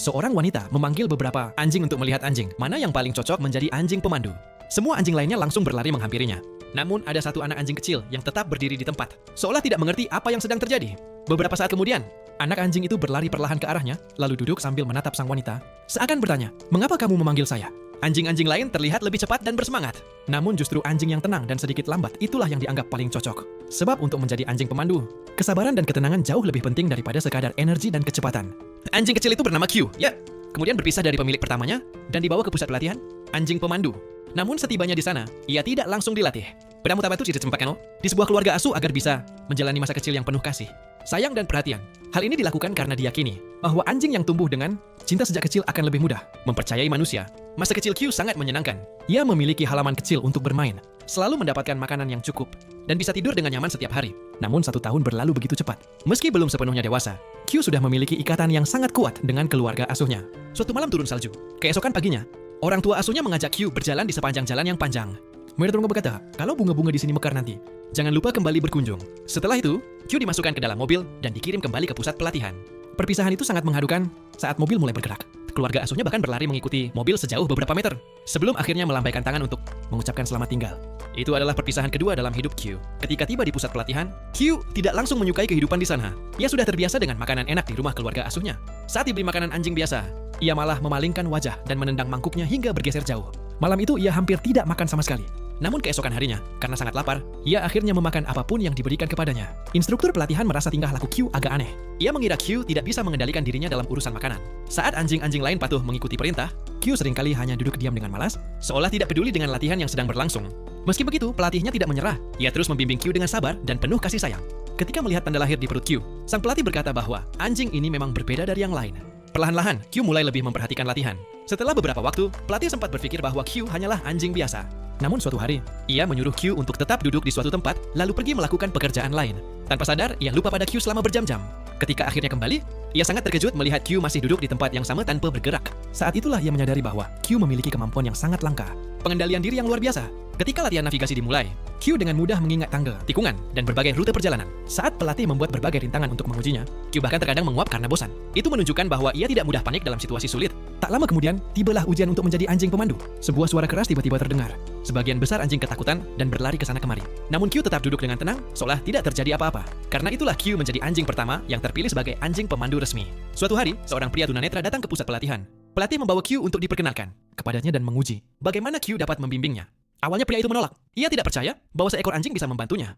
Seorang wanita memanggil beberapa anjing untuk melihat anjing mana yang paling cocok menjadi anjing pemandu. Semua anjing lainnya langsung berlari menghampirinya. Namun ada satu anak anjing kecil yang tetap berdiri di tempat, seolah tidak mengerti apa yang sedang terjadi. Beberapa saat kemudian, anak anjing itu berlari perlahan ke arahnya, lalu duduk sambil menatap sang wanita, seakan bertanya, "Mengapa kamu memanggil saya?" Anjing-anjing lain terlihat lebih cepat dan bersemangat. Namun justru anjing yang tenang dan sedikit lambat itulah yang dianggap paling cocok. Sebab untuk menjadi anjing pemandu, kesabaran dan ketenangan jauh lebih penting daripada sekadar energi dan kecepatan. Anjing kecil itu bernama Q, ya. Kemudian berpisah dari pemilik pertamanya dan dibawa ke pusat pelatihan anjing pemandu. Namun setibanya di sana, ia tidak langsung dilatih. Pedang utama itu tidak sempat di sebuah keluarga asuh agar bisa menjalani masa kecil yang penuh kasih, sayang dan perhatian. Hal ini dilakukan karena diyakini bahwa anjing yang tumbuh dengan cinta sejak kecil akan lebih mudah mempercayai manusia. Masa kecil Q sangat menyenangkan. Ia memiliki halaman kecil untuk bermain, selalu mendapatkan makanan yang cukup, dan bisa tidur dengan nyaman setiap hari. Namun 1 tahun berlalu begitu cepat. Meski belum sepenuhnya dewasa, Q sudah memiliki ikatan yang sangat kuat dengan keluarga asuhnya. Suatu malam turun salju. Keesokan paginya, orang tua asuhnya mengajak Q berjalan di sepanjang jalan yang panjang. Mereka berkata, "Kalau bunga-bunga di sini mekar nanti, jangan lupa kembali berkunjung." Setelah itu, Q dimasukkan ke dalam mobil dan dikirim kembali ke pusat pelatihan. Perpisahan itu sangat mengharukan saat mobil mulai bergerak. Keluarga asuhnya bahkan berlari mengikuti mobil sejauh beberapa meter, sebelum akhirnya melambaikan tangan untuk mengucapkan selamat tinggal. Itu adalah perpisahan kedua dalam hidup Q. Ketika tiba di pusat pelatihan, Q tidak langsung menyukai kehidupan di sana. Ia sudah terbiasa dengan makanan enak di rumah keluarga asuhnya. Saat diberi makanan anjing biasa, ia malah memalingkan wajah dan menendang mangkuknya hingga bergeser jauh. Malam itu ia hampir tidak makan sama sekali. Namun keesokan harinya, karena sangat lapar, ia akhirnya memakan apapun yang diberikan kepadanya. Instruktur pelatihan merasa tingkah laku Q agak aneh. Ia mengira Q tidak bisa mengendalikan dirinya dalam urusan makanan. Saat anjing-anjing lain patuh mengikuti perintah, Q seringkali hanya duduk diam dengan malas, seolah tidak peduli dengan latihan yang sedang berlangsung. Meski begitu, pelatihnya tidak menyerah. Ia terus membimbing Q dengan sabar dan penuh kasih sayang. Ketika melihat tanda lahir di perut Q, sang pelatih berkata bahwa anjing ini memang berbeda dari yang lain. Perlahan-lahan, Q mulai lebih memperhatikan latihan. Setelah beberapa waktu, pelatih sempat berpikir bahwa Q hanyalah anjing biasa. Namun suatu hari, ia menyuruh Q untuk tetap duduk di suatu tempat, lalu pergi melakukan pekerjaan lain. Tanpa sadar, ia lupa pada Q selama berjam-jam. Ketika akhirnya kembali, ia sangat terkejut melihat Q masih duduk di tempat yang sama tanpa bergerak. Saat itulah ia menyadari bahwa Q memiliki kemampuan yang sangat langka. Pengendalian diri yang luar biasa. Ketika latihan navigasi dimulai, Q dengan mudah mengingat tangga, tikungan, dan berbagai rute perjalanan. Saat pelatih membuat berbagai rintangan untuk mengujinya, Q bahkan terkadang menguap karena bosan. Itu menunjukkan bahwa ia tidak mudah panik dalam situasi sulit. Tak lama kemudian, tibalah ujian untuk menjadi anjing pemandu. Sebuah suara keras tiba-tiba terdengar. Sebagian besar anjing ketakutan dan berlari ke sana kemari. Namun Q tetap duduk dengan tenang, seolah tidak terjadi apa-apa. Karena itulah Q menjadi anjing pertama yang terpilih sebagai anjing pemandu resmi. Suatu hari, seorang pria tunanetra datang ke pusat pelatihan. Pelatih membawa Q untuk diperkenalkan kepadanya dan menguji bagaimana Q dapat membimbingnya. Awalnya pria itu menolak. Ia tidak percaya bahwa seekor anjing bisa membantunya.